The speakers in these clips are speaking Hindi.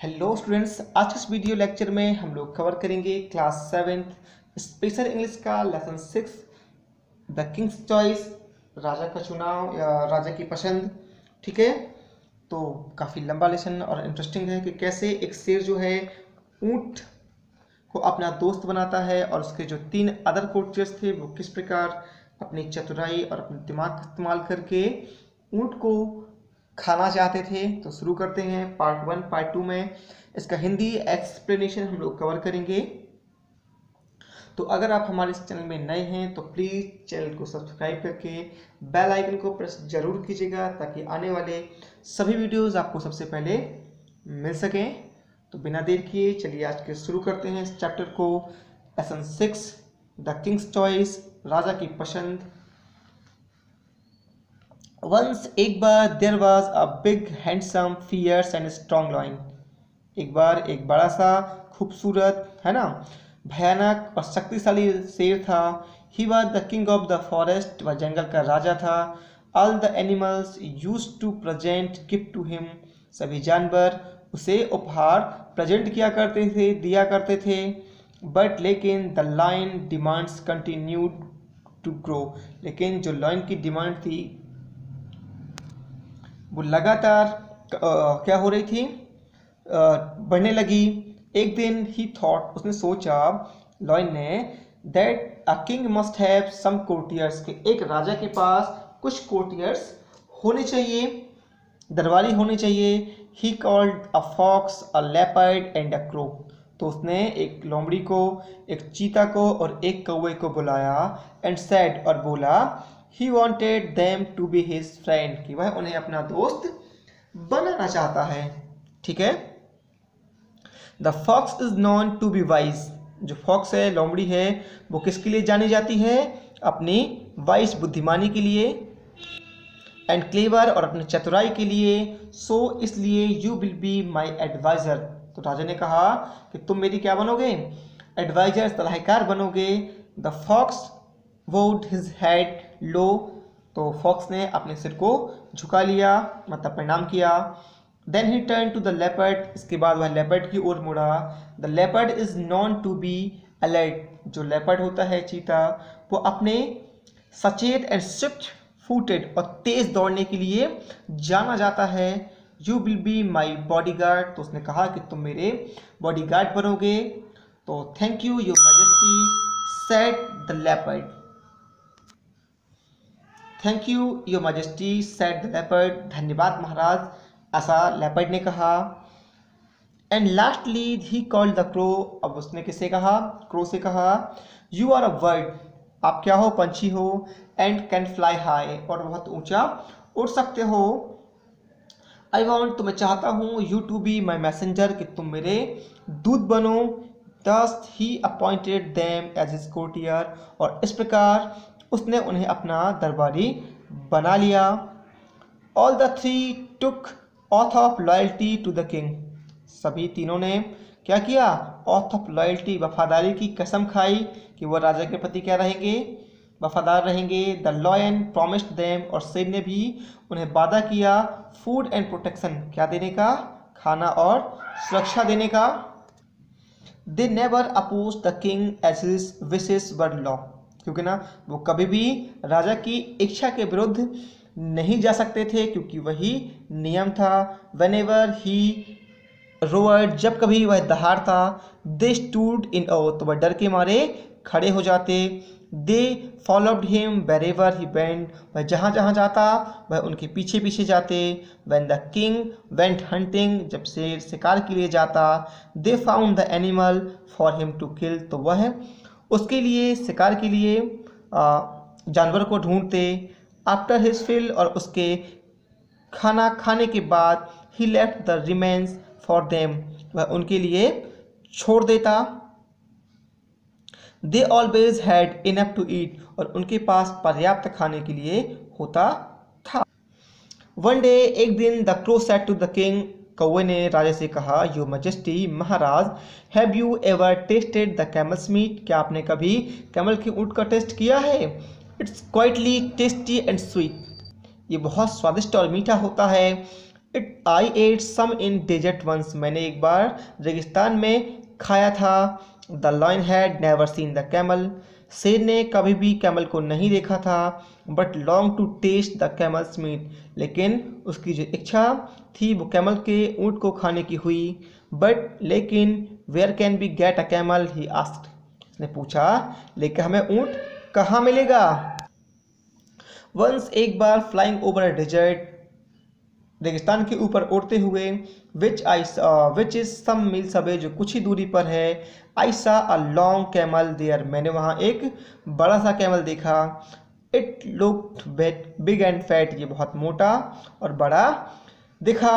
हेलो स्टूडेंट्स, आज के इस वीडियो लेक्चर में हम लोग कवर करेंगे क्लास 7th स्पेशल इंग्लिश का लेसन 6 द किंग्स चॉइस, राजा का चुनाव या राजा की पसंद। ठीक है, तो काफ़ी लंबा लेसन और इंटरेस्टिंग है कि कैसे एक शेर जो है ऊंट को अपना दोस्त बनाता है और उसके जो 3 अदर कोर्टियर्स थे वो किस प्रकार अपनी चतुराई और अपने दिमाग का इस्तेमाल करके ऊंट को खाना चाहते थे। तो शुरू करते हैं पार्ट 1। पार्ट 2 में इसका हिंदी एक्सप्लेनेशन हम लोग कवर करेंगे। तो अगर आप हमारे इस चैनल में नए हैं तो प्लीज़ चैनल को सब्सक्राइब करके बेल आइकन को प्रेस जरूर कीजिएगा ताकि आने वाले सभी वीडियोस आपको सबसे पहले मिल सकें। तो बिना देर किए चलिए आज के शुरू करते हैं इस चैप्टर को। लेसन 6 द किंग्स चॉइस, राजा की पसंद। वंस एक बार there was a big handsome fierce and strong lion. एक बार एक बड़ा सा खूबसूरत है ना भयानक और शक्तिशाली शेर था। He was the king of the forest, वह जंगल का राजा था। All the animals used to present gift to him, सभी जानवर उसे उपहार प्रेजेंट किया करते थे, दिया करते थे। बट लेकिन the lion demands continued to grow, लेकिन जो लायन की डिमांड थी वो लगातार क्या हो रही थी, बढ़ने लगी। एक दिन ही थॉट, उसने सोचा, लॉयन ने, that a king must have some courtiers, कि एक राजा के पास कुछ कोर्टियर्स होने चाहिए, दरबारी होने चाहिए। He called a fox, a leopard and a crow, तो उसने एक लोमड़ी को, एक चीता को और एक कौवे को बुलाया। एंड सेड, और बोला, he wanted them to be his friend, कि वह उन्हें अपना दोस्त बनाना चाहता है। ठीक है, the fox is known to be wise, जो फॉक्स है, लोमड़ी है, वो किसके लिए जानी जाती है? अपनी वाइज बुद्धिमानी के लिए, एंड क्लेवर, और अपनी चतुराई के लिए। सो इसलिए you will be my adviser, तो राजा ने कहा कि तुम मेरी क्या बनोगे? एडवाइजर, सलाहकार बनोगे। द फॉक्स वोड हिज हेड लो, तो फॉक्स ने अपने सिर को झुका लिया, मतलब प्रणाम किया। Then he turn to the leopard, इसके बाद वह लेपर्ड की ओर मुड़ा। The leopard is known to be alert, जो लेपर्ड होता है, चीता, वो अपने सचेत एंड स्विफ्ट फूटेड और तेज दौड़ने के लिए जाना जाता है। You will be my bodyguard, तो उसने कहा कि तुम मेरे बॉडीगार्ड बनोगे। तो thank you your majesty, said the leopard. Thank you your majesty, said the leopard, धन्यवाद महाराज, ऐसा लेपर्ड ने कहा। And lastly he called the crow, अब उसने किससे कहा? क्रो से कहा। यू आर अ बर्ड, आप क्या हो? पंछी हो। एंड कैन फ्लाई हाई, और बहुत ऊंचा उड़ सकते हो। आई वॉन्ट, तो मैं चाहता हूँ, you to be my messenger, कि तुम मेरे दूत बनो। Thus he appointed them as his courtier, और इस प्रकार उसने उन्हें अपना दरबारी बना लिया। All the three took oath of loyalty to the king, सभी तीनों ने क्या किया? ऑथ ऑफ लॉयल्टी, वफादारी की कसम खाई कि वह राजा के प्रति क्या रहेंगे? वफादार रहेंगे। द लॉयन प्रॉमिस्ड देम, और शेर ने भी उन्हें वादा किया, फूड एंड प्रोटेक्शन, क्या देने का? खाना और सुरक्षा देने का। They never oppose the king as his wishes were law, क्योंकि ना वो कभी भी राजा की इच्छा के विरुद्ध नहीं जा सकते थे, क्योंकि वही नियम था। वेनेवर ही रोअर्ड, जब कभी वह दहाड़ता, दे स्टूड इन ओ, तो वह डर के मारे खड़े हो जाते। They followed him wherever he went, वह जहाँ जहाँ जाता वह उनके पीछे पीछे जाते। When the king went hunting, जब शेर शिकार के लिए जाता। They found the animal for him to kill, तो वह उसके लिए, शिकार के लिए जानवर को ढूंढते। आफ्टर हिज फिल, और उसके खाना खाने के बाद, he left the remains for them, वह उनके लिए छोड़ देता। They always had enough to eat, और उनके पास पर्याप्त खाने के लिए होता था। वन डे, एक दिन, the crow said to the king, कौवे ने राजा से कहा, योर मैजेस्टी, महाराज, have you ever tasted the camel's meat, क्या आपने कभी कैमल के ऊँट का टेस्ट किया है? It's quietly tasty and sweet, ये बहुत स्वादिष्ट और मीठा होता है। I ate some in desert once, मैंने एक बार रेगिस्तान में खाया था। The lion had never seen the camel, शेर ने कभी भी कैमल को नहीं देखा था। But long to taste the camel's meat, लेकिन उसकी जो इच्छा थी वो कैमल के ऊँट को खाने की हुई। बट लेकिन where can be get a camel, he asked, उसने पूछा लेकिन हमें ऊँट कहाँ मिलेगा। वंस, एक बार, फ्लाइंग ओवर अ डेजर्ट, रेगिस्तान के ऊपर उड़ते हुए, which is some miles away, जो कुछ ही दूरी पर है। आई सा अ लॉन्ग कैमल देयर, मैंने वहाँ एक बड़ा सा कैमल देखा। It looked big and fat, ये बहुत मोटा और बड़ा दिखा।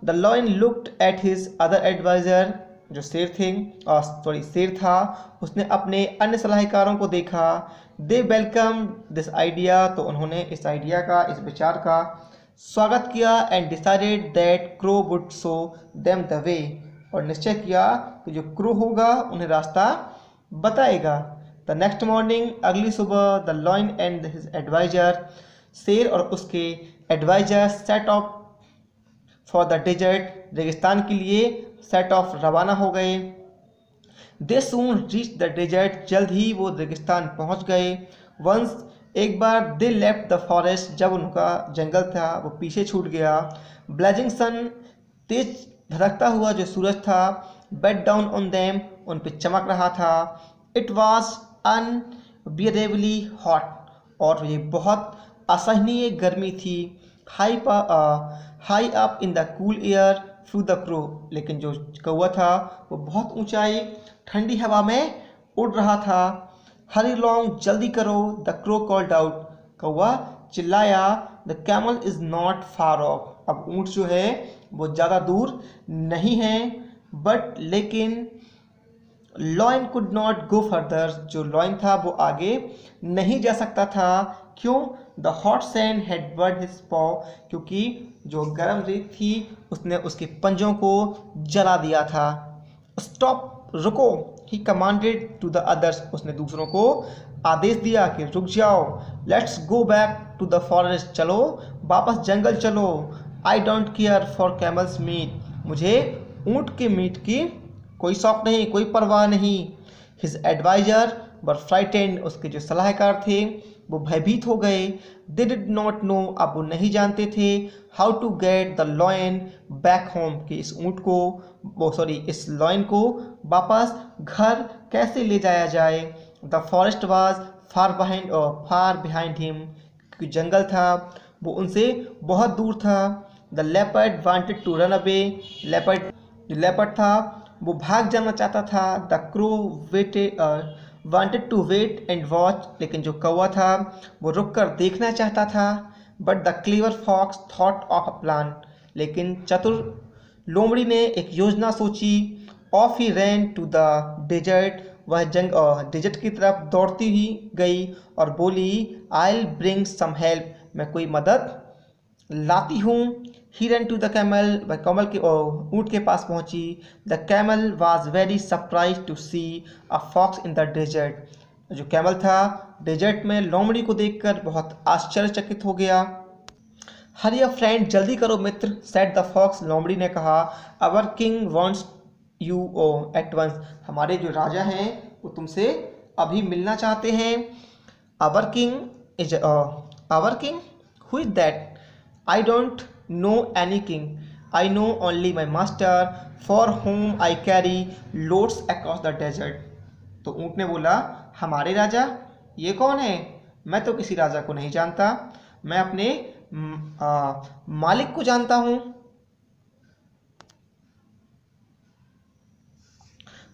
The lion looked at his other adviser, जो शेर था, उसने अपने अन्य सलाहकारों को देखा। दे वेलकम दिस आइडिया, तो उन्होंने इस आइडिया का, इस विचार का स्वागत किया। And decided that crow would show them the way, और निश्चय किया कि जो क्रो होगा उन्हें रास्ता बताएगा। द नेक्स्ट मॉर्निंग, अगली सुबह, the lion and his adviser, शेर और उसके adviser, set off for the desert, रेगिस्तान के लिए सेट ऑफ रवाना हो गए। They soon reach the desert, जल्द ही वो रेगिस्तान पहुंच गए। वंस, एक बार, दे लेफ्ट द फॉरेस्ट, जब उनका जंगल था वो पीछे छूट गया। ब्लेजिंग सन, तेज धड़कता हुआ जो सूरज था, बेट डाउन ऑन देम, उन पे चमक रहा था। इट वॉज अनबियरेबली हॉट, और ये बहुत असहनीय गर्मी थी। High up in the cool air flu the crow, लेकिन जो कौवा था वो बहुत ऊंचाई ठंडी हवा में उड़ रहा था। हरी लॉन्ग, जल्दी करो, द क्रो कॉल्ड आउट, कौवा चिल्लाया। The camel is not far of, अब ऊंट जो है वो ज़्यादा दूर नहीं है। बट लेकिन lion could not go further, जो लॉयन था वो आगे नहीं जा सकता था। क्यों? The hot sand had burn his पॉ, क्योंकि जो गर्म रेत थी उसने उसके पंजों को जला दिया था। स्टॉप, रुको, he commanded to the others, उसने दूसरों को आदेश दिया कि रुक जाओ। Let's go back to the forest, चलो वापस जंगल चलो। I don't care for camel's meat, मुझे ऊँट के मीट की कोई शौक नहीं, कोई परवाह नहीं। हिज एडवाइजर वर फ्राइटेंड, उसके जो सलाहकार थे वो भयभीत हो गए। दे डिड नॉट नो, अब वो नहीं जानते थे, how to get the lion back home, कि इस ऊँट को इस लॉयन को वापस घर कैसे ले जाया जाए। The forest was far behind him, क्योंकि जंगल था वो उनसे बहुत दूर था। The leopard wanted to run away, leopard था वो भाग जाना चाहता था। The crow wanted to wait and watch, लेकिन जो कौवा था वो रुक कर देखना चाहता था। But the clever fox thought of a plan, लेकिन चतुर लोमड़ी ने एक योजना सोची। Off he ran to the desert, वह डेजर्ट की तरफ दौड़ती ही गई और बोली, आई ब्रिंग सम हेल्प, मैं कोई मदद लाती हूँ। He run to the camel, वह कमल के ऊँट के पास पहुँची। The camel was very surprise to see a fox in the desert, जो कैमल था डेजर्ट में लोमड़ी को देखकर बहुत आश्चर्यचकित हो गया। हरी अ फ्रेंड, जल्दी करो मित्र, सेड द फॉक्स, लोमड़ी ने कहा। Our king wants you at once, हमारे जो राजा हैं वो तुमसे अभी मिलना चाहते हैं। Our king, who is that? I don't know any king. I know only my master, for whom I carry loads across the desert. तो ऊँट ने बोला, हमारे राजा? ये कौन है? मैं तो किसी राजा को नहीं जानता, मैं अपने मालिक को जानता हूँ।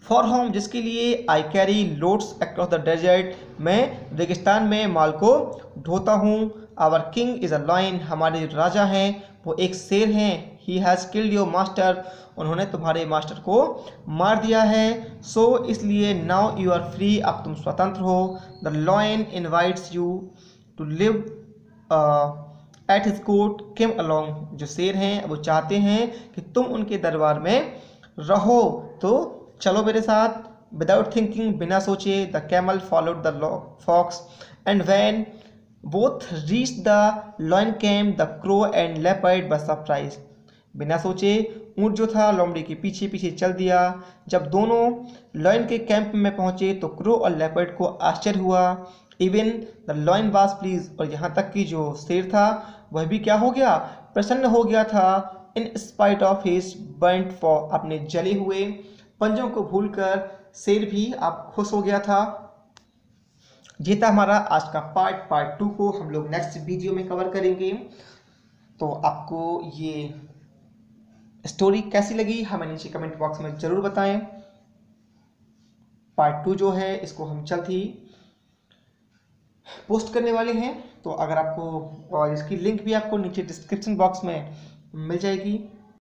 फॉर होम, जिसके लिए, I carry loads across the desert, मैं रेगिस्तान में माल को ढोता हूँ। Our king is a lion, हमारे राजा हैं वो एक शेर हैं। He has killed your master, उन्होंने तुम्हारे मास्टर को मार दिया है। सो इसलिए नाउ यू आर फ्री, अब तुम स्वतंत्र हो। The lion invites you to live at his court, came along, जो शेर हैं वो चाहते हैं कि तुम उनके दरबार में रहो, तो चलो मेरे साथ। विदाउट थिंकिंग, बिना सोचे, the camel followed the fox, and when both reached the lion came, the crow and leopard were surprised. बिना सोचे ऊंट जो था लोमड़ी के पीछे पीछे चल दिया। जब दोनों लॉयन के कैंप में पहुंचे तो क्रो और लेपर्ड को आश्चर्य हुआ। Even the lion was please, और यहाँ तक कि जो शेर था वह भी क्या हो गया, प्रसन्न हो गया था। In spite of his burnt for, अपने जले हुए पंजों को भूलकर शेर भी आप खुश हो गया था। ये था हमारा आज का पार्ट 2 को हम लोग नेक्स्ट वीडियो में कवर करेंगे। तो आपको ये स्टोरी कैसी लगी हमें नीचे कमेंट बॉक्स में ज़रूर बताएं। पार्ट 2 जो है इसको हम जल्द ही पोस्ट करने वाले हैं, तो अगर आपको, और इसकी लिंक भी आपको नीचे डिस्क्रिप्शन बॉक्स में मिल जाएगी।